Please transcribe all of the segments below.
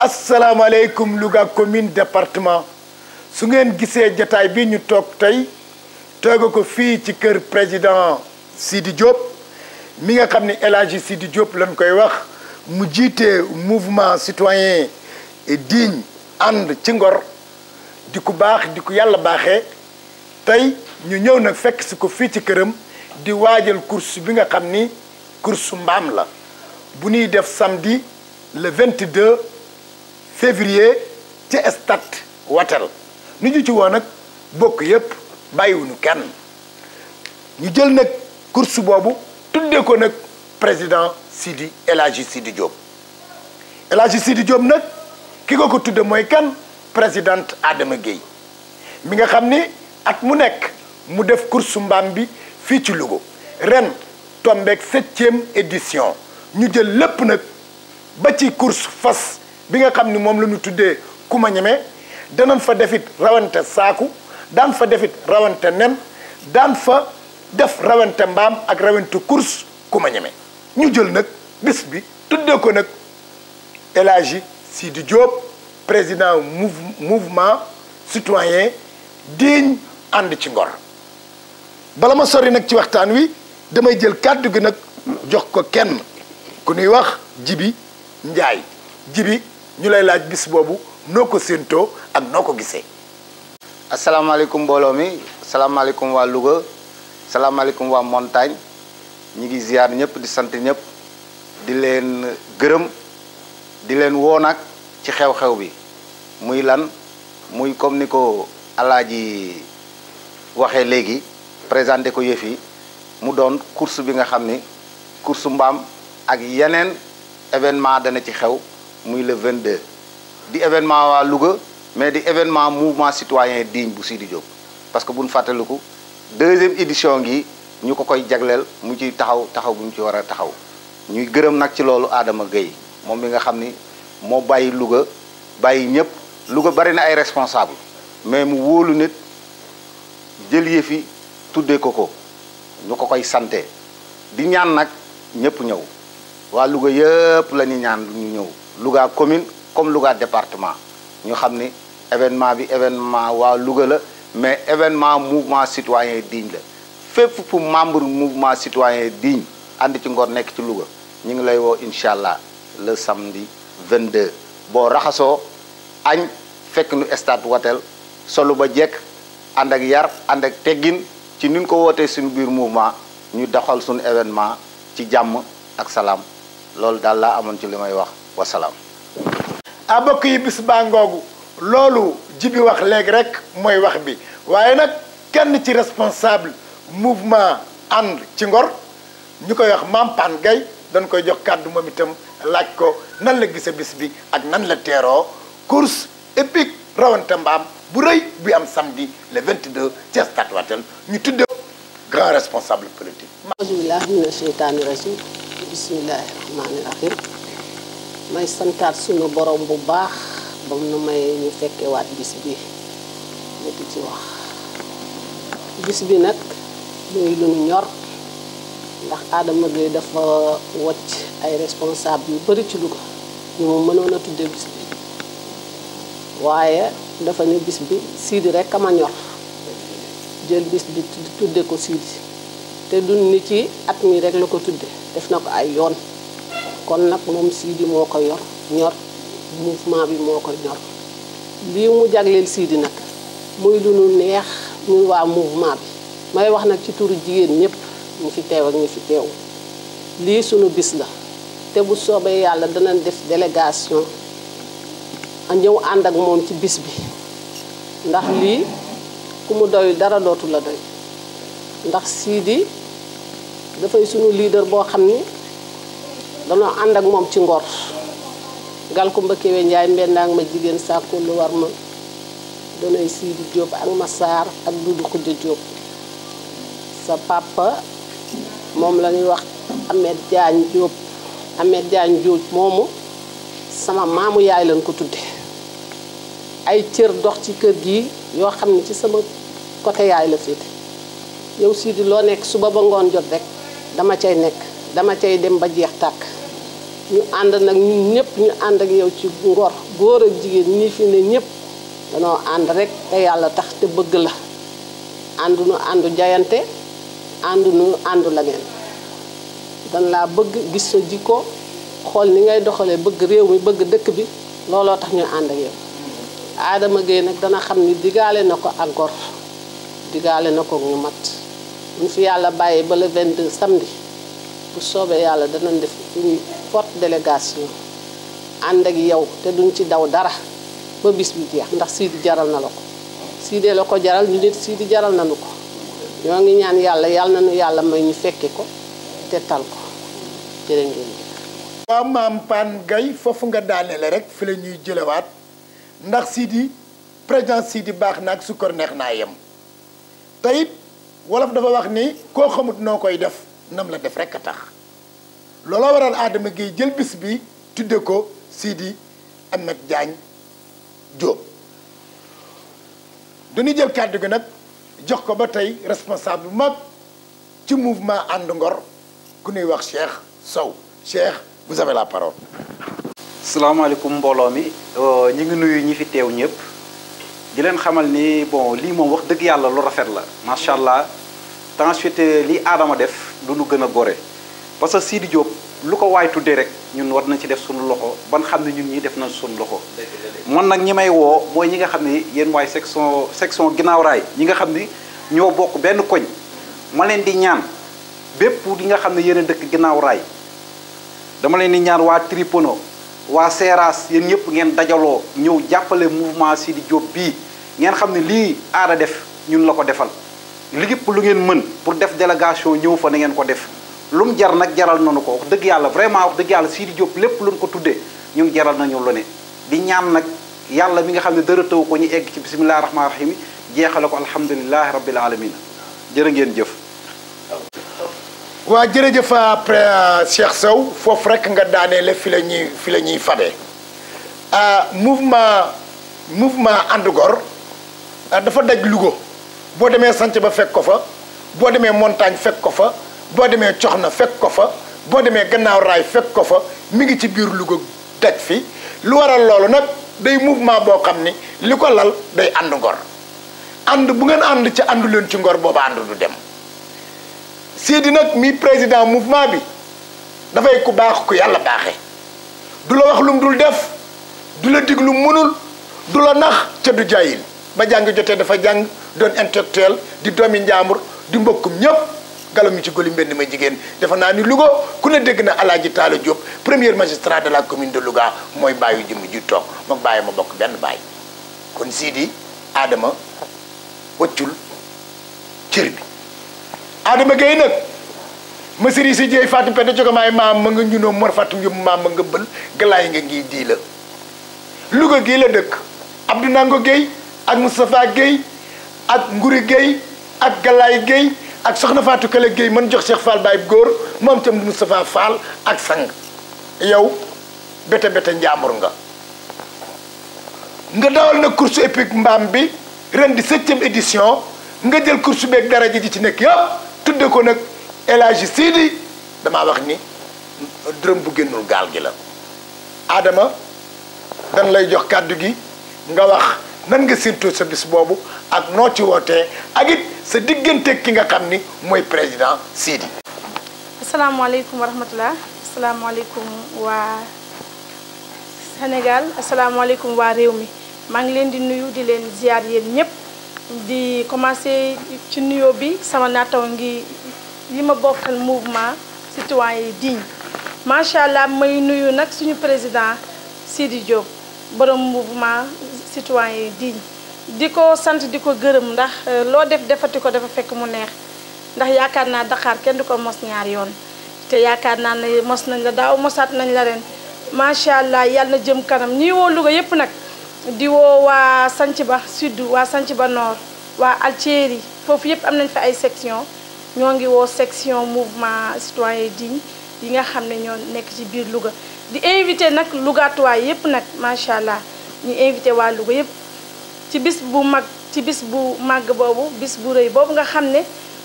asalaamaaleykum Louga commune département su ngeen gisee jataay bi ñu toog tey tooga ko fii ci kër président Sidi Diop mi nga xam ne El Hadji Sidi Diop lañ koy wax mu jiite mouvement citoyen et digne ànd ci ngor di ku baax di ku yàlla baaxee tey ñu ñëw nag fekk si ko fii ci këram di waajal course bi nga xam ni course mbaam la bu ñuy def samedi le 22 février ci stade Watel nu ñu ci woon nag bokk yépp bàyyiwuñu kenn ñu jël nag course boobu tuddee ko nag président Sidi El Hadji Sidi Diop El Hadji Sidi Diop nag ki ko tudde mooy kan présidente Adama Gueye mi nga xam ni at mu nekk mu def course mbaam bi fii ci Louga ren tombeek 7e édition ñu jël lépp nag ba ci course fas bi nga xam ni moom la ñu tuddee kuma ñeme danañ fa defit rawante saaku daan fa defit rawante nen daan fa def rawante mbaam ak rawante course kuma ñeme ñu jël nag bis bi tuddee ko nag El Hadji Sidi Diop président mouvement citoyen digne ànd ci ngor bala ma sori nag ci waxtaan wi damay jël kàddu gi nag jox ko kenn ku ñuy wax Jibi Njaay Jibi ñu lay laaj bis boobu noo ko séentoo ak noo ko gisee. asalaamaaleykum mbooloo mi salaamaaleykum waa Louga salaamaaleykum waa montagne ñi ngi ziar ñëpp di sant ñëpp di leen gërëm di leen woo nag ci xew-xew bi muy lan muy comme ni ko Alaaji waxee léegi présenté ko yëf yi mu doon course bi nga xam ni course mbaam ak yeneen événement dana ci xew muy le 22 di événement waa Louga mais di événement mouvement citoyen digne bu Sidi Diop parce que buñ fàttaliku 2e édition gi ñu ko koy jagleel mu ci taxaw bu ñu ci war a taxaw ñuy gërëm nag ci loolu Adama Gueye moom mi nga xam ni moo bàyyi Louga bàyyi ñëpp Louga bari na ay responsable mais mu wóolu nit jël yëfi tuddee ko ñu ko koy sante di ñaan nag ñëpp ñëw waa Louga yëpp la ñu ñaan ñu ñëw Louga commune comme Louga département ñu xam ni événement bi événement waa Louga la mais événement mouvement citoyen digne la fépp fu membre mouvement citoyen digne ànd ci ngor nekk ci Louga ñu ngi lay woo incha allah le samedi 22 boo raxasoo añ fekk nu stade Watel solu ba jekk ànd ak yar ànd ak teggin ci ni ñu ko wootee suñu biir mouvement ñu doxal suñu événement ci jàmm ak salaam loolu daal laa amoon ci li may wax wasalaam. a bokk yi bis baa ngoogu loolu Jibi wax léegi rek mooy wax bi waaye nag kenn ci responsable mouvement ànd ci ngor ñu koy wax Mampane Gueye dañ koy jox kàddu moom itam laaj ko nan la gise bis bi ak nan la teeroo course épique rawante mbaam bu rëy bi am samedi le 22 ci stade Watel ñu tudde grand responsable politique. auzubillah mina sheytaani rajim bismillahi rahmaani rahim may santaat sunu borom bu baax ba nu may ñu fekkewaat bis bi ñu di ci wax bis bi nag muy lu ñu ñor ndax Adama Gueye dafa wocc ay responsable yu bari ci Louga ñu mu mënoon a tuddee bis bi waaye dafa ne bis bi Sidi rek a ma ñor jël bis bi tudde ko Sidi te dun ni ci at mi rek la ko tudde def na ko ay yoon kon nag moom Sidi moo ko ñor mouvement bi moo ko ñor lii mu jagleel Sidi nag muy lu nu neex ñun waa mouvement bi may wax nag ci turu jigéen ñëpp ñu fi teew ak ñu fi teew lii sunu bis la te bu soobee yàlla danañ def délégation a ñëw ànd ak moom ci bis bi ndax lii ku mu doy dara dootu la doy ndax Sidi dafay sunu leader boo xam ni danoo ànd ak moom ci ngor gal ko mbëkkewe Njaay mbendaang ma jigéen sàkku lu war ma donoy Sidi Diop ak Massar ak Dudu Xujja Diop sa papa moom la ñuy wax Ahmed Diagne Diop moomu sama maamu yaay lañ ko tudde ay cër dox ci kër gi yoo xam ne ci sama côté yaay la féete yow Sidi loo nekk suba ba ngoon jot rek dama cay nekk dama cay dem ba jeex tàkk ñu ànd nag ñun ñëpp ñu ànd ak yow ci ngor góor ak jigéen ñi fi ne ñëpp danoo ànd rek te yàlla tax te bëgg la àndu nu àndu jayante àndu nu àndu la ngeen dan laa bëgg gis sa jikko xool ni ngay doxalee bëgg réew mi bëgg dëkk bi looloo tax ñu ànd ak yow Adama Gueye nag dana xam ni digaale na ko ak gor digaale na ko ñu mat ñu fi yàlla bàyyi ba le 22 samedi bu soobee yàlla danañ def une forte délégation ànd ak yow te duñ ci daw dara ba bis bi jeex ndax Sidi jaral na la ko Sidi la ko jaral ñu nit Sidi jaral nañu ko ñoo ngi ñaan yàlla yàlla nañu yàlla may ñu fekke ko te tal ko jërë ngeen waaw maam Pane Gaye foofu nga daanele rek fi la ñuy jëlewaat ndax Sidi président Sidi baax na ak sukkar neex naa yem te it wolof dafa wax ni koo xamut noo koy def nam la def rek a tax looloo waral Adama Gueye jël bis bi tudde ko Sidi Ahmed Diagne Diop dañuy jël kàddu gi nag jox ko ba tey responsable mag ci mouvement ànd ngor ku ñuy wax Cheikh Sow Cheikh vous avez la parole. salaamaaleykum mbooloo mi ñu ngi nuyu ñi fi teew ñëpp di leen xamal ni bon lii moom wax dëgg yàlla lu rafet la macha allah ensuite li Adama def du lu gën a gore parce que Sidi Diop lu ko waay tuddee rek ñun war nañ ci def suñu loxo ban xam ne ñun ñi def nañ suñu loxo. man nag ñi may woo mooy ñi nga xam ne yéen waay section ginnaaw raay ñi nga xam ni ñoo bokk benn koñ ma leen di ñaan bépp li nga xam ne yéen a dëkk ginnaaw raay dama leen di ñaan waa Tripono waa Seras yéen ñëpp ngeen dajaloo ñëw jàppale mouvement Sidi Diop bii ngeen xam ne lii aada def ñun la ko defal lépp lu ngeen mën pour def délégation ñëw fa na ngeen ko def lu mu jar nag jaral nañu ko wax dëgg yàlla vraiment wax dëgg yàlla Sidi Diop lépp lu ñu ko tuddee ñun jaral nañu lu ne di ñaan nag yàlla mi nga xam ne dara taw ko ñu egg ci bisimilah rahmaani rahim jeexale ko alhamdulilahi rabbil alamin jërë ngeen jëf. waa jërëjëf après Cheikh Sow foofu rek nga daaneele fi la ñuy fabee mouvement ànd gor dafa daj Louga boo demee sanc ba fekk ko fa boo demee montagne fekk ko fa boo demee coxna fekk ko fa boo demee gannaaw raay fekk ko fa mi ngi ci biir Louga daj fi lu waral loolu nag day mouvement boo xam ni li ko lal day ànd ngor ànd bu ngeen ànd ci àndu leen ci ngor booba ànd du dem Sidi nag mi président mouvement bi dafay ku baax ku yàlla baaxee du la wax lum dul def du la dig lu mënul du la nax ca du jaayil ba jàng jotee dafa jàng doon intellectuel di doomi njaambur di mbokkum ñëpp galo mi ci goli mbenn ma jigéen defe naa ni Louga ku ne dégg na Alaaji Taala Diop premier magistrat de la commune de Louga mooy bàyyi jëmm ji toog moom bàyyi ma bokk benn bàyyi kon Sidi Adama wëccul cër bi Adama Gueye nag ma sëri si jeey Fatou Penda jogomaay maam ma nga ñunoo mor Fatou Ndiou maam ma nga bël galaay nga ngi dii la Louga gii la dëkk Abdou Nango Gueye ak Moustapha Gueye ak Nguri Gueye ak Galaay Gueye ak Soxna Fatou Kale Gueye man jox Cheikh Fall Baye góor moom tam Moustapha Fall ak sang yow bete njaambur nga dawal na course épique mbaam bi ren di 7e édition nga jël course beeg daraja ji ci nekk yëpp tudde ko nag El Hadji Sidi damaa wax ni dërëm bu génnul gaal gi la Adama dan lay jox kàddu gi nga wax nan nga séentoo sa bis boobu ak noo ci wootee ak it sa diggante ki nga xam ni mooy président Sidi. asalaamaaleykum wa rahmatulah asalaamaaleykum waa Sénégal asalaamaaleykum waa réew mi maa ngi leen di nuyu di leen ziar yéen ñëpp di commencé ci nuyoo bi sama naataw ngi yi ma bokkal mouvement citoyen digne macha allah may nuyu nag suñu président Sidi Diop borom mouvement citoyen digne di ko sant di ko gërëm ndax loo def defati ko dafa fekk mu neex ndax yaakaar naa Dakar kenn du ko mos ñaar yoon te yaakaar naa ne mos nañ la daaw mosaat nañ la ren macha allah yàlla na jëm kanam ñi woo Louga yëpp nag di woo waa Santhiaba sud waa Santhiaba nord waa Altieri foofu yëpp am nañ fa ay section ñoo ngi woo section mouvement citoyen digne yi nga xam ne ñoo nekk ci biir Louga di invité nag Lougatois yëpp nag macha allah ñu invité waa Louga yëpp ci bis bu màgg boobu bis bu rëy boobu nga xam ne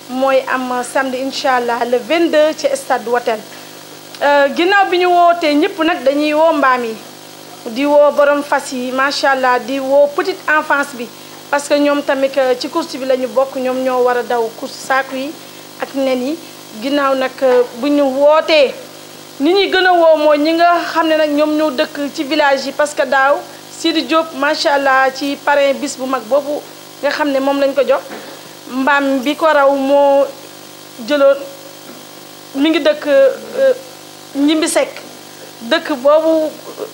mooy am samedi incha allah le 22 ci stade Watel ginnaaw bi ñu wootee ñëpp nag dañuy woo mbaam yi di woo borom fas yi macha allah di woo petite enfance bi parce que ñoom tamit ci course bi la ñu bokk ñoom ñoo war a daw course saaku yi ak nen yi ginnaaw nag bu ñu wootee nit ñi gën a woo mooy ñi nga xam ne nag ñoom ñoo dëkk ci village yi parce que daaw Sidi Diop macha allah ci parrain bis bu mag boobu nga xam ne moom lañ ko jox mbaam bi ko raw moo jëloon mi ngi dëkk Ñimbi Sekk dëkk boobu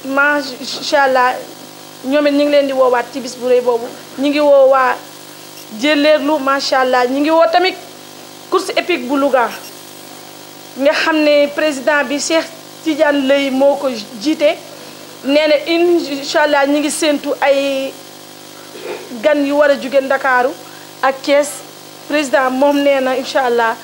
macha allah ñoom it ñu ngi leen di woowaat ci bis bu rëy boobu ñu ngi woo waa Jëleerlu macha allah ñu ngi woo tamit course épique bu Louga nga xam ne président bi Cheikh Tidiane Lay moo ko jiite nee na incha allah ñu ngi séentu ay gan yu war a jóge Ndakaaru ak Thiès président moom nee na incha allah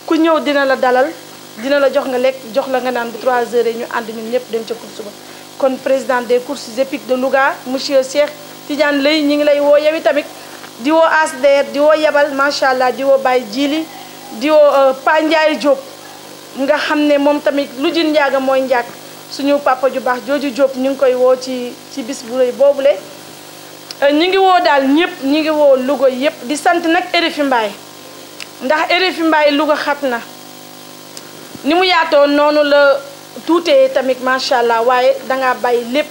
ku ñëw dina la dalal dina la jox nga lekk jox la nga naan bu 3 heures ñu ànd ñun ñëpp dem ca course ba kon président des courses épiques de Louga monsieur Cheikh Tidiane Lay ñi ngi lay woo yow tamit di woo ASDR di woo Yabal macha allah di woo Baye Djili di woo Pa Ndiaye Diop nga xam ne moom tamit lu jin njaaga mooy njaag suñu papa ju baax jooju Diop ñu ngi koy woo ci bis bu rëy boobule. ñu ngi woo daal ñëpp ñu ngi woo Louga yëpp di sant nag RFI Mbaye ndax RFI Mbaye Louga xat na ni mu yaatoo noonu la tuutee tamit macha allah waaye dangaa bàyyi lépp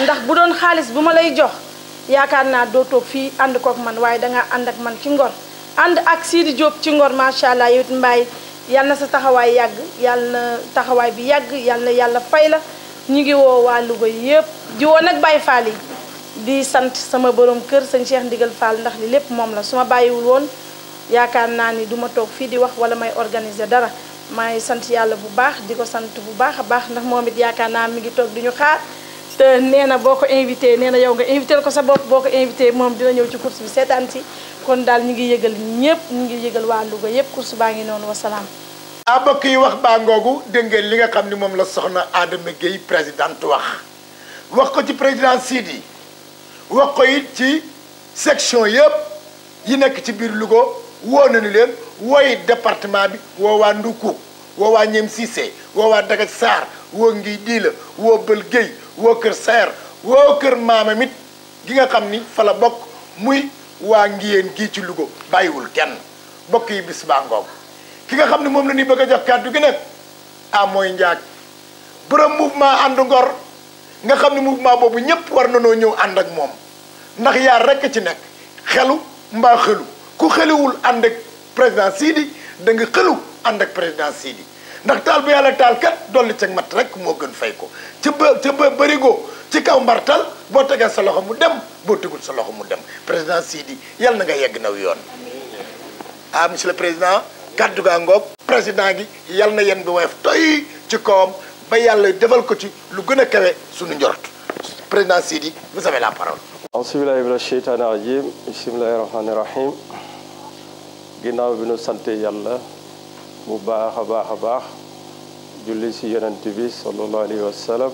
ndax bu doon xaalis bu ma lay jox yaakaar naa doo toog fii ànd kook man waaye dangaa ànd ak man ci ngor ànd ak Sidi Diop ci ngor macha allah yow it Mbaye yal na sa taxawaay yàgg yal na taxawaay bi yàgg yal na yàlla fay la ñu ngi woo waa Louga yëpp di woo nag Baye Fall yi di sant sama borom kër sëñ Cheikh Ndigal Fall ndax li lépp moom la su ma bàyyiwul woon yaakaar naa ni du ma toog fii di wax wala may organiser dara maay sant yàlla bu baax di ko sant bu baax a baax ndax moom it yaakaar naa mi ngi toog di ñu xaar te nee na boo ko invité nee na yow nga invité ko sa bopp boo ko invité moom dina ñëw ci course bi seetaan si kon daal ñu ngi yëgal ñëpp ñu ngi yëgal waa Louga yëpp course baa ngi noonu wasalaam. mbokk yi wax baa ngoogu dégg ngeen li nga xam ni moom la soxna Adama Gueye présidente wax ko ci président Sidi wax ko it ci section yëpp yi nekk ci biir Louga woo nañu leen wooy département bi woo waa Ndoukouk woo waa Ñem Cissé woo waa Dagaj Sarr woo Ngiy Diila woo Bël Gueye woo Kër Saer woo Kër Maama mit gi nga xam ni fa la bokk muy waa Ngiyeen gii ci Louga bàyyiwul kenn bokk yi bis baa ngoog ki nga xam ne moom la ñuy bëgg a jox kàddu gi nag mooy njaag borom mouvement ànd ngor nga xam ne mouvement boobu ñëpp war na noo ñëw ànd ak moom ndax yaar rekk ci nekk xelu mbaa xelu ku xeliwul ànd ak président Sidi da nga xelu ànd ak président Sidi ndax taal bu yàlla taal kat dolli ca mat rek moo gën fay ko ca bërigo ci kaw mbartal boo tegee sa loxo mu dem boo tegul sa loxo mu dem président Sidi yàlla na nga yegg naw yoon monsieur le président kaddu gaa ngoog président gi yal na yen bi woyof toy ci kawam ba yàlla defal ko ci lu gën a kawe suñu njort président Sidi vous avez la parole. Auzubillahi mina sheytaani rajim bismillahi rahmaani rahim ginnaaw bi nu sante yàlla bu baax a baax a baax julli si yonent bi sallallahu alayhi wa sallam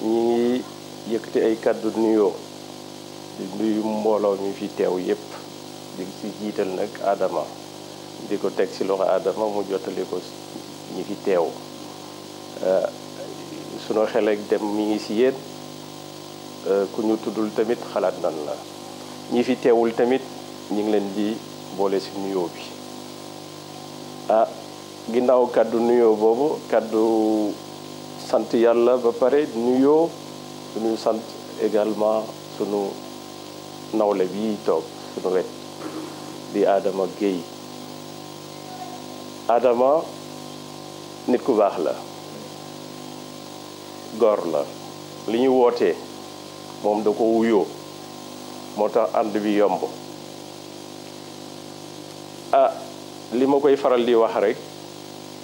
ñi ngi yëkkati ay kaddu nuyoo di nuyu mbooloo mi fi teew yépp di si jiital nag Adama di ko teg ci loxo Adama mu jottali ko ñi fi teew sunu xel ak dem mi ngi ci yéen ku ñu tuddul tamit xalaat nan la ñi fi teewul tamit ñi ngi leen di boole ci nuyoo bi ginnaaw kàddu nuyoo boobu kàddu sant yàlla ba pare nuyoo suñu sant également sunu nawle bi toog sunu wet di Adama Gueye Adama nit ku baax la góor la li ñu wootee moom da ko wuyoo moo tax ànd bi yomb li ma koy faral di wax rek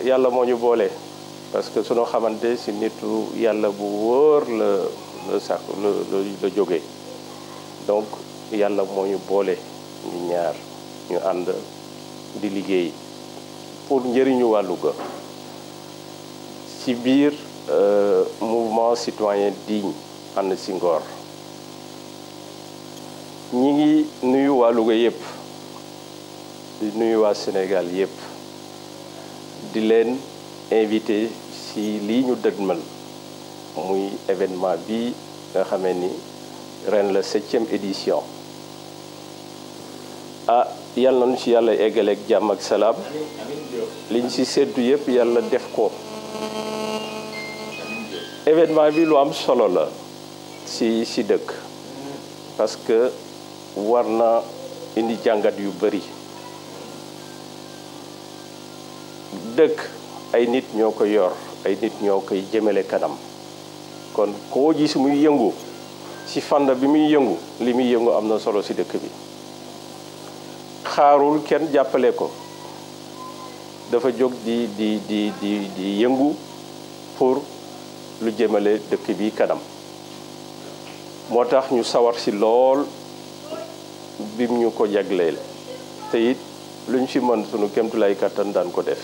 yàlla moo ñu boole parce que sunu xamante ci nitu yàlla bu wóor la jóge donc yàlla moo ñu boole ñu ñaar ñu ànd di liggéey pour njëriñu waa Louga ci biir mouvement citoyen digne ànd ci ngor ñi ngi nuyu waa Louga yépp di nuyu waa Sénégal yépp di leen invité si lii ñu dëgmal muy événement bi nga xamee ni ren la 7e édition yàlla nañu ci yàlla eggaleeg jàmm ak salaam liñ ci seddu yëpp yàlla def ko. événement bi lu am solo la si dëkk parce que war na indi jàngat yu bari. dëkk ay nit ñoo ko yor ay nit ñoo koy jëmale kanam kon koo gis muy yëngu ci fànn bi muy yëngu li muy yëngu am na solo ci dëkk bi xaarul kenn jàppale ko dafa jóg di yëngu pour lu jëmale dëkk bi kanam moo tax ñu sawar ci lool bim ñu ko jagleel te it luñ ci mën sunu kéemtulaay kattan daan ko def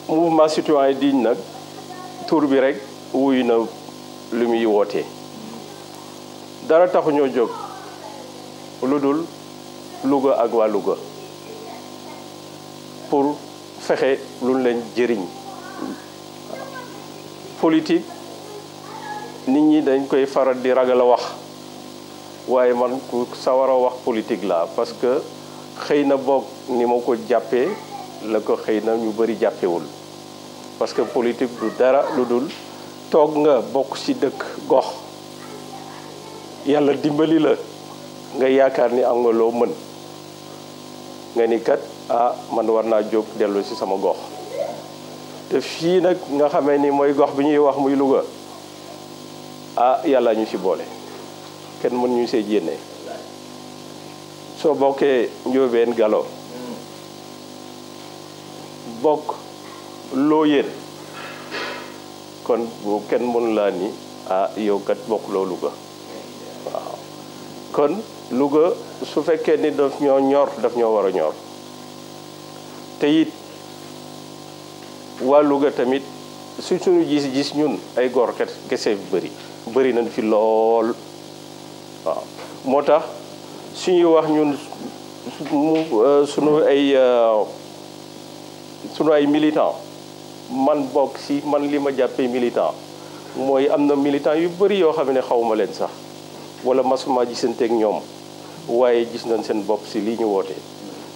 mouvement citoyen digne nag tur bi rek wuyu na lu muy wootee dara taxu ñoo jóg lu dul Louga ak waa Louga pour fexe lu leen jëriñ politique nit ñi dañ koy faral di ragal a wax waaye man ku sawar a wax politique la parce que xëy na boog ni ma ko jàppee la ko xëy na ñu bari jàppewul parce que politique du dara lu dul toog nga bokk ci dëkk gox yàlla dimbali la nga yaakaar ni am nga loo mën nga ni kat man war naa jóg dellu ci sama gox te fii nag nga xamee ni mooy gox bi ñuy wax muy Louga yàlla ñu ci boole kenn mën ñu see jénne soo bokkee njóobeen galo bokk loo yéen kon bu kenn mënu laa ni yow kat bokk loo Louga waaw kon Louga su fekkee ni daf ñoo ñor daf ñoo war a ñor te it waa Louga tamit suñu gis ñun ay góor kese bëri nañ fi lool waaw moo tax suñuy wax ñun sunu ay militant man bokk ci man li ma jàppee militant mooy am na militant yu bëri yoo xam ne xawma leen sax wala masuma gisanteeg ñoom waaye gis nañ seen bopp ci lii ñu woote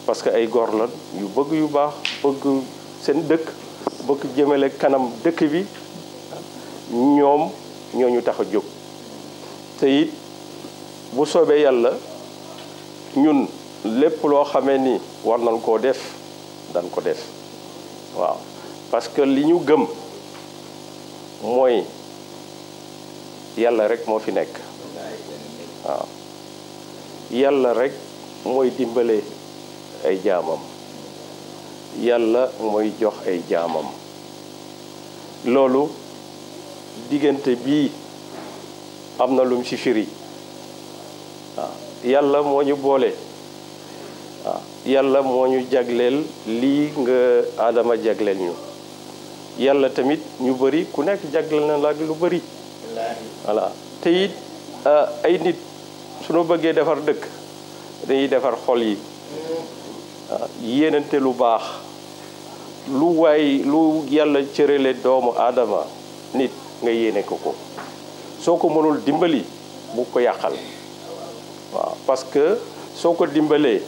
parce que ay góor lan yu bëgg yu baax bëgg seen dëkk bëgg jëmale kanam dëkk bi ñoom ñoo ñu tax a jóg te it bu soobee yàlla ñun lépp loo xamee ni war nañ koo def dañ ko def waaw parce que li ñu gëm mooy yàlla rek moo fi nekk waaw yàlla rek mooy dimbale ay jaamam yàlla mooy jox ay jaamam loolu diggante bii am na lum ci firi waaw yàlla moo ñu boole waaw yàlla moo ñu jagleel lii nga Adama jagleel ñu yàlla tamit ñu bëri ku nekk jagleel na la lu bëri voilà te it ay nit suñu bëggee defar dëkk dañuy defar xol yi yéenante lu baax lu yàlla cërale doomu Adama nit nga yéene ko soo ko mënul dimbali bu ko yàqal waaw parce que soo ko dimbalee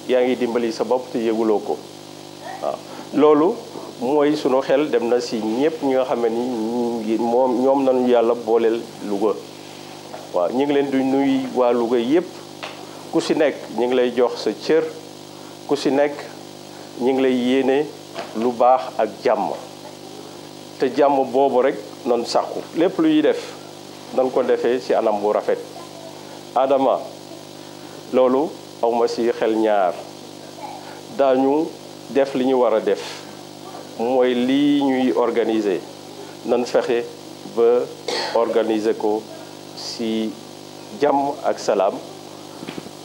yaa ngi dimbali sa bopp te yëguloo ko waaw loolu mooy sunu xel dem na ci ñëpp ñi nga xam ne ni ñoom nañu yàlla booleel Louga waaw ñu ngi leen di nuyu waa Louga yëpp ku ci nekk ñu ngi lay jox sa cër ku ci nekk ñu ngi lay yéene lu baax ak jàmm te jàmm boobu rek noonu sàkku lépp lu ñuy def dañ ko defee ci anam bu rafet Adama loolu awma ci xel ñaar daañu def li ñu war a def mooy lii ñuy organiser nan fexe ba organiser ko ci jàmm ak salaam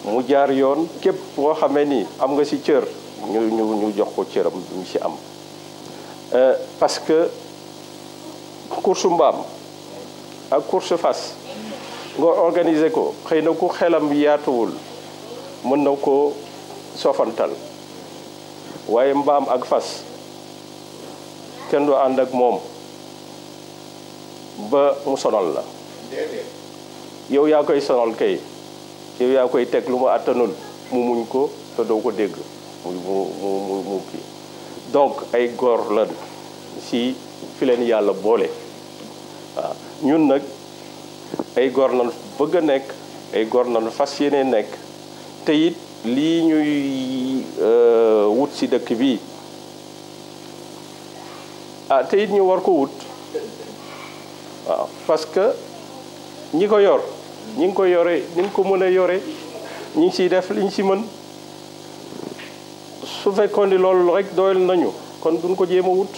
mu jaar yoon képp koo xamee ni am nga ci cër ñu jox ko cëram ñu ci am parce que course mbaam ak course fas nga organiser ko xëy na ku xelam yaatuwul mën na ko sofantal waaye mbaam ak fas kenn du ànd ak moom ba mu sonal la yow yaa koy sonal kay yow yaa koy teg lu mu àttanul mu muñ ko te doo ko dégg mu kii donc ay góor la si fi leen yàlla boole waaw ñun nag ay góor nañu bëgg a nekk ay góor nañu fas yéene nekk te it lii ñuy wut si dëkk bi te it ñu war ko wut waaw parce que ñi ko yor ñi ngi ko yore ni ñu ko mën a yore ñi ngi siy def liñ si mën su fekkoon ni loolu rek doyal nañu kon duñ ko jéem a wut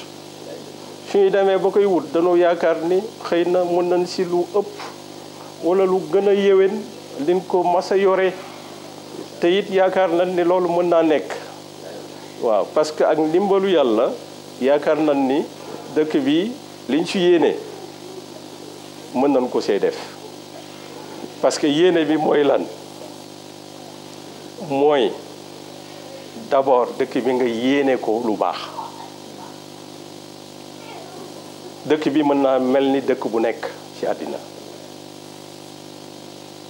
suñuy demee ba koy wut dañoo yaakaar ni xëy na mën nañ si lu ëpp wala lu gën a yéwén liñ ko mas a yore te it yaakaar nañ ni loolu mën naa nekk waaw parce que ak ndimbalu yàlla yaakaar nañ ni dëkk bi liñ si yéene mën nañ ko see def parce que yéene bi mooy lan mooy d'abord dëkk bi nga yéene ko lu baax dëkk bi mën naa mel ni dëkk bu nekk ci àddina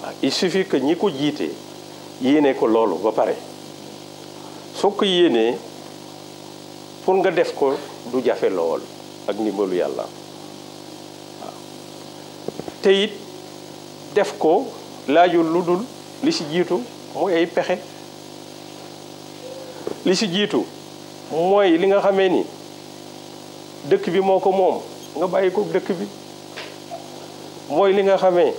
waaw il suffit que ñi ko jiite yéene ko loolu ba pare soo ko yéenee pour nga def ko du jafe lool ak ndimbalu yàlla waaw te it def ko laajul lu dul li ci jiitu mooy ay pexe li ci jiitu mooy li nga xamee ni dëkk bi moo ko moom nga bàyyi ko dëkk bi mooy li nga xamee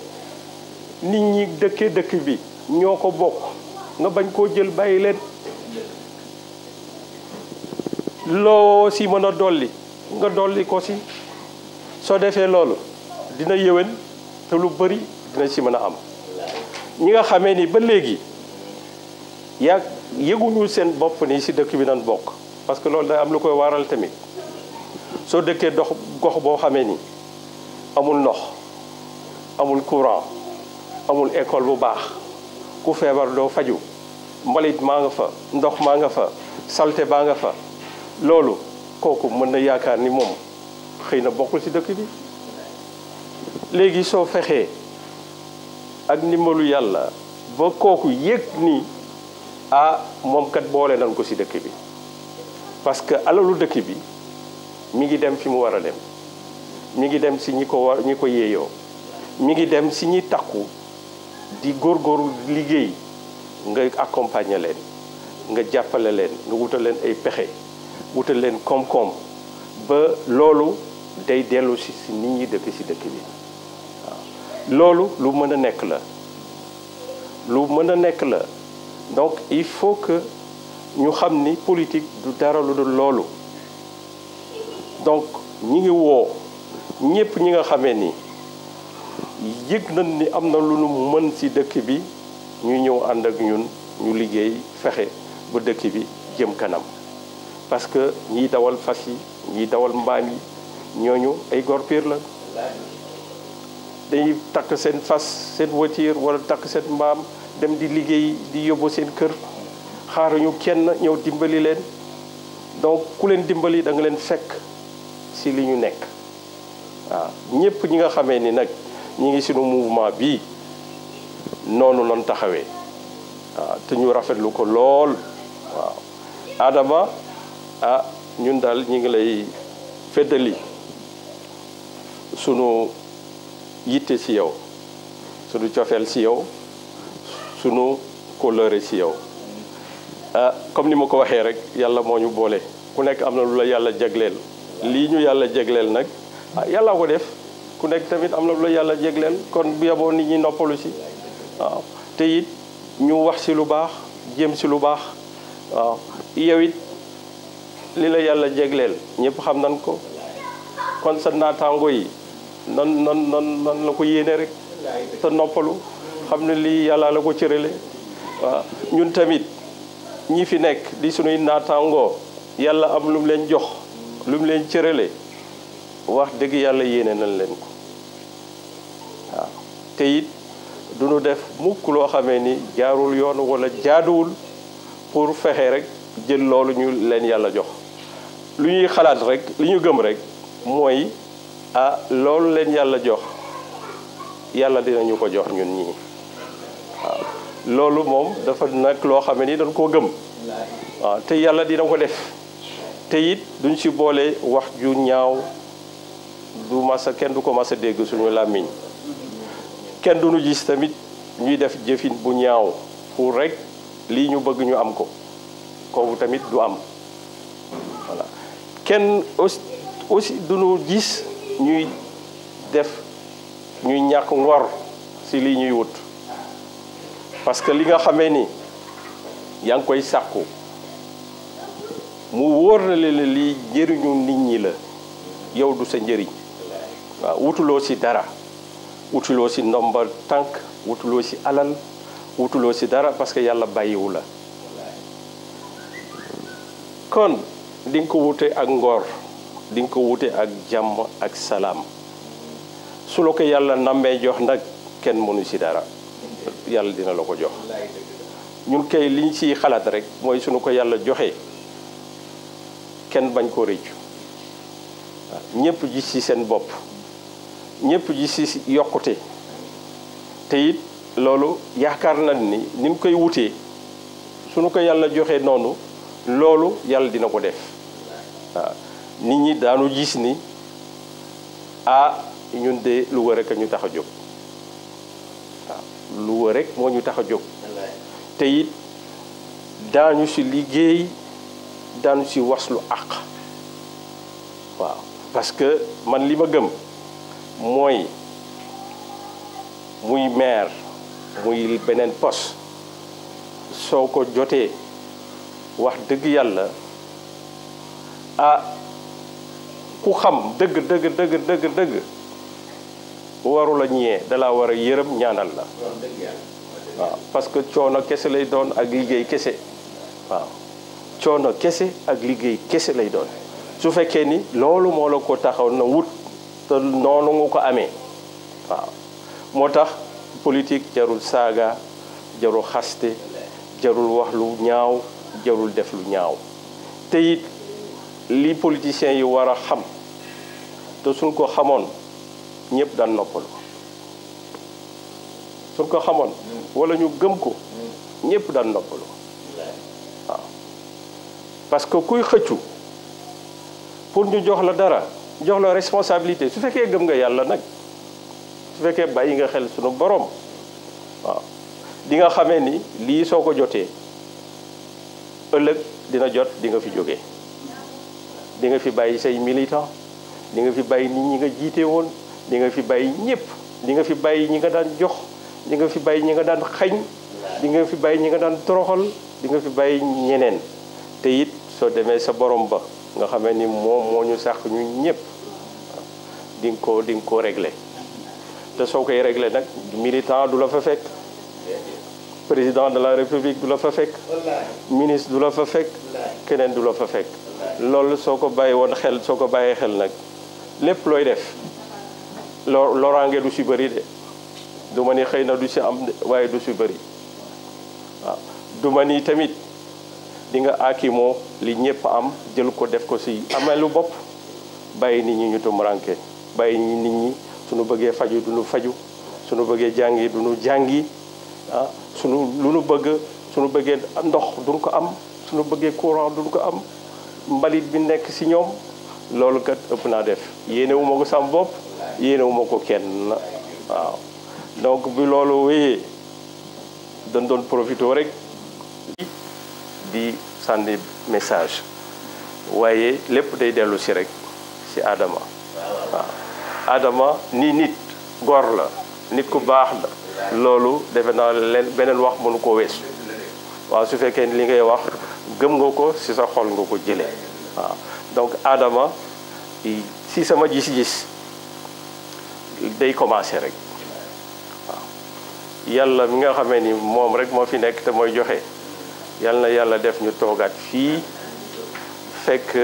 nit ñi dëkkee dëkk bi ñoo ko bokk nga bañ koo jël bàyyi leen loo si mën a dolli nga dolli ko si soo defee loolu dina yëwén te lu bari dina si mën a am ñi nga xamee ni ba léegi yëguñu seen bopp ni si dëkk bi nan bokk parce que loolu day am lu koy waral tamit soo dëkkee gox boo xamee ni amul ndox amul courant amul école bu baax ku feebar doo faju mbalit maa nga fa ndox maa nga fa salte baa nga fa loolu kooku mën na yaakaar ni moom xëy na bokkul ci dëkk bi léegi soo fexee ak ndimbalu yàlla ba kooku yëg ni moom kat boole nañ ko ci dëkk bi parce que alalu dëkk bi mi ngi dem fi mu war a dem mi ngi dem ci ñi ko yeeyoo mi ngi dem ci ñi takku di góorgóorlu liggéey nga accompagner leen nga jàppale leen nga wutal leen ay pexe wutal leen koom-koom ba loolu day dellu ci nit ñi dëkk ci dëkk bi waaw loolu lu mën a nekk la lu mën a nekk la donc il faut que ñu xam ni politique du dara lu dul loolu donc ñi ngi woo ñépp ñi nga xamee ni yëg nañ ni am na lu nu mën ci dëkk bi ñu ñëw ànd ak ñun ñu liggéey fexe ba dëkk bi jëm kanam parce que ñiy dawal fas yi ñiy dawal mbaam yi ñooñu ay góor piir la dañuy takk seen fas seen voiture wala takk seen mbaam dem di liggéey di yóbbu seen kër xaaruñu kenn ñëw dimbali leen donc ku leen dimbali da nga leen fekk ci li ñu nekk waaw ñépp ñi nga xamee ni nag ñi ngi sunu mouvement bii noonu noonu taxawee waaw te ñu rafetlu ko lool waaw Adama ñun daal ñi ngi lay feddali sunu yitte ci yow sunu cofeel ci yow sunu kóllëre ci yow comme ni ma ko waxee rek yàlla moo ñu boole ku nekk am na lu la yàlla jagleel lii ñu yàlla jagleel nag yàlla ko def ku nekk tamit am na lu la yàlla jagleel kon bu yeboo nit ñi noppalu ci waaw te it ñu wax ci lu baax jéem ci lu baax waaw yow it li la yàlla jagleel ñëpp xam nañ ko kon sa naataango yi nan la ko yéene rek te noppalu xam ne lii yàlla la ko cërale waaw ñun tamit ñi fi nekk di sunuy naataangoo yàlla am lu mu leen jox lu mu leen cërale wax dëgg yàlla yéene nañ leen ko waaw te it du ñu def mukk loo xamee ni jaarul yoon wala jaaduwul pour fexe rek jël loolu ñu leen yàlla jox lu ñuy xalaat rek li ñu gëm rek mooy loolu leen yàlla jox yàlla dinañu ko jox ñun ñii waaw loolu moom dafa nag loo xam ne ni dañ koo gëm waaw te yàlla dina ko def te it duñ ci boole wax ju ñaaw du masa kenn du ko masa dégg suñu làmmiñ kenn duñu gis tamit ñuy def jëfin bu ñaaw pour rek lii ñu bëgg ñu am ko kooku tamit du am voilà kenn aussi duñu gis ñuy def ñuy ñàkk ngor ci lii ñuy wut parce que li nga xamee ni yaa ngi koy sàkku mu wóor na leen lii njëriñu nit ñi la yow du sa njëriñ waaw wutuloo ci dara wutuloo ci ndomba tànk wutuloo ci alal wutuloo ci dara parce que yàlla bàyyiwu la kon di nga ko wute ak ngor di nga ko wute ak jàmm ak salaam su la ko yàlla nammee jox nag kenn mënu ci dara yàlla dina la ko jox ñun kay liñ ciy xalaat rek mooy suñu ko yàlla joxee kenn bañ ko rëccu ñëpp gis ci seen bopp ñëpp gis ci yokkute te it loolu yaakaar nañ ni ni mu koy wutee suñu ko yàlla joxee noonu loolu yàlla dina ko def waaw nit ñi daanu gis ni ñun de Louga rek a ñu tax a jóg waaw Louga rek moo ñu tax a jóg te it daañu ci liggéey daanu ci waslu àq waaw parce que man li ma gëm mooy muy maire muy beneen poste soo ko jotee wax dëgg yàlla ku xam dëgg waru la ñee dalaa war a yërëm ñaanal la waaw parce que coono kese lay doon ak liggéey kese waaw coono kese ak liggéey kese lay doon su fekkee ni loolu moo la ko taxaw na wut te noonu nga ko amee waaw moo tax politique jarul saaga jarul xaste jarul wax lu ñaaw jarul def lu ñaaw te it li politiciens yi war a xam te suñ ko xamoon ñëpp daan noppalu suñ ko xamoon wala ñu gëm ko ñëpp daan noppalu waaw parce que kuy xëccu pour ñu jox la dara jox la responsabilité su fekkee gëm nga yàlla nag su fekkee bàyyi nga xel sunu borom waaw di nga xamee ni lii soo ko jotee ëllëg dina jot di nga fi jógee di nga fi bàyyi say militant di nga fi bàyyi nit ñi nga jiite woon di nga fi bàyyi ñëpp di nga fi bàyyi ñi nga daan jox di nga fi bàyyi ñi nga daan xañ di nga fi bàyyi ñi nga daan toroxal di nga fi bàyyi ñeneen te it soo demee sa borom ba nga xamee ni moom moo ñu sàq ñu ñëpp di nga ko régler te soo koy régler nag militant du la fa fekk président de la république du la fa fekk ministre du la fa fekk keneen du la fa fekk loolu soo ko bàyyi woon xel soo ko bàyyee xel nag lépp looy def loraange du si bëri de du ma ni xëy na du si am waaye du si bëri waaw du ma ni tamit di nga aakimoo li ñëpp am jël ko def ko si amee lu bopp bàyyi nit ñi ñu tumuraanke bàyyi nit ñi suñu bëggee faju duñu faju suñu bëggee jàngi duñu jàngi suñu lu nu bëgg suñu bëggee ndox duñ ko am suñu bëggee courant duñ ko am mbalit bi nekk si ñoom loolu kat ëpp naa def yéenewu ma ko sam bopp yéenewu ma ko kenn waaw donc bi loolu wéyee dañ doon profité rek di sànni message waaye lépp day dellu si rek si Adama waaw Adama ni nit góor la nit ku baax la loolu defe naa leen beneen wax mënu ko weesu waaw su fekkee li ngay wax gëm nga ko si sa xol nga ko jëlee waaw donc Adama si sama gis-gis day commencé rek waaw yàlla mi nga xamee ni moom rek moo fi nekk te mooy joxe yàlla na yàlla def ñu toogaat fii fekk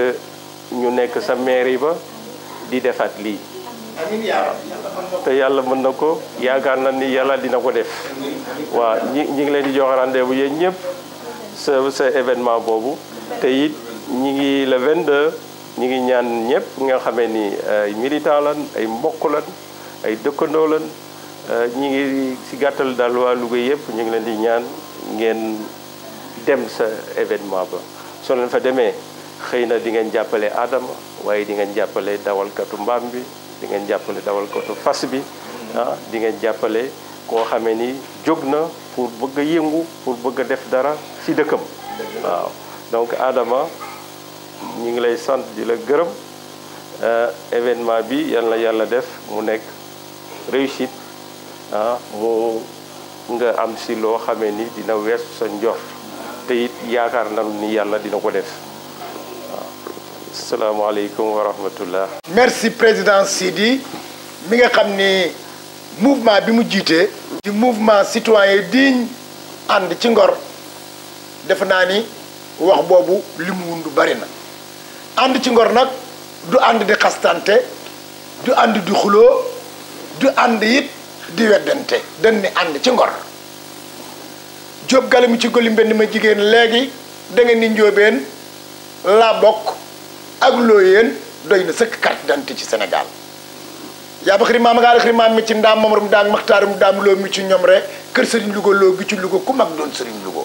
ñu nekk sa mairie ba di defaat lii waaw te yàlla mën na ko yaakaar na ni yàlla dina ko def waaw ñi ngi leen di jox rendez-vous yéen ñëpp sa événement boobu te it ñi ngi le 22 ñi ngi ñaan ñëpp nga xamee ni ay militant lan ay mbokk lan ay dëkkandoo lan ñi ngi si gàttal daal waa Louga yëpp ñu ngi leen di ñaan ngeen dem sa événement ba soo leen fa demee xëy na di ngeen jàppale Adama waaye di ngeen jàppale dawalkatu mbaam bi di ngeen jàppale dawalkatu fas bi di ngeen jàppale koo xamee ni jóg na pour bëgg a yëngu pour bëgg a def dara si dëkkam waaw donc Adama ñu ngi lay sant di la gërëm événement bi yal na yàlla def mu nekk réussite mu nga am si loo xamee ni dina weesu sa njort te it yaakaar nañu ni yàlla dina ko def waaw asalaamaaleykum wa rahmatullah. merci président Sidi mi nga xam ni mouvement bi mu jiitee di mouvement citoyen digne ànd ci ngor defe naa ni wax boobu li mu wundu bari na ànd ci ngor nag du ànd di xastante du ànd di xuloo du ànd it di weddante dañ ni ànd ci ngor Jóob Gala mi ci goli mbenn ma jigéen léegi da nga ni njóobeen laa bokk ak looyeen doy na sëkk carte d'identité ci Sénégal yaa ba xëri maam ngaa la xëri maam mi ci ndaam mamarum daang maxtaarum daam loo mi ci ñoom rek kër sëriñ Louga loo gi ci Louga ku mag doon sëriñ Louga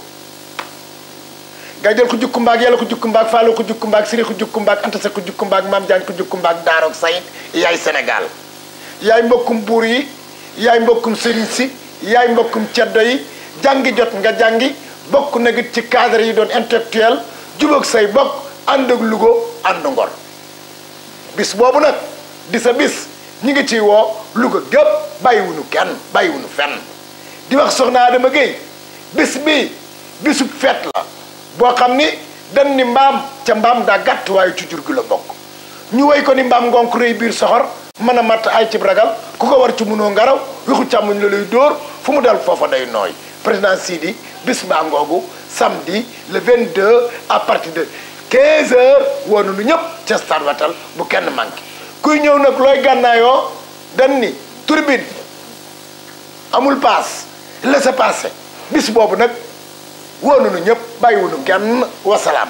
ngay jël ko jukku mbaag yàlla ko jukku mbaag faalo ko jukku mbaag siri ko jukku mbaag antasa ko jukku mbaag maam jaan ko jukku mbaag daaroog sayit yaay Sénégal yaay mbokkum buur yi yaay mbokkum sëriñ si yaay mbokkum ceddo yi jàngi jot nga jàngi bokk nag it ci cadre yi doon intellectuel jubóog say bokk ànd ak Louga ànd ngor bis boobu nag di sa bis ñi ngi ciy woo Louga gépp bàyyiwunu kenn bàyyiwunu fenn di wax soxna Adama Gueye bis bi bisub feet la boo xam ni dañ ni mbaam ca mbaam daa gàtt waaye ci jur gi la bokk ñu woy ko ni mbaam ngonk rëy biir soxor mën a matt ay cib ragal ku ko war ci munoo ngaraw wixu càmmuñ la lay dóor fu mu dal foofa day nooy président Sidi bis baa ngoogu samedi le 22 à partir de 15 heures woonu nu ñëpp ca stade Watal bu kenn manqué kuy ñëw nag looy gànnaayoo dañ ni turbine amul paas laissez passer bis boobu nag woonu nu ñëpp bàyyiwunu kenn wasalaam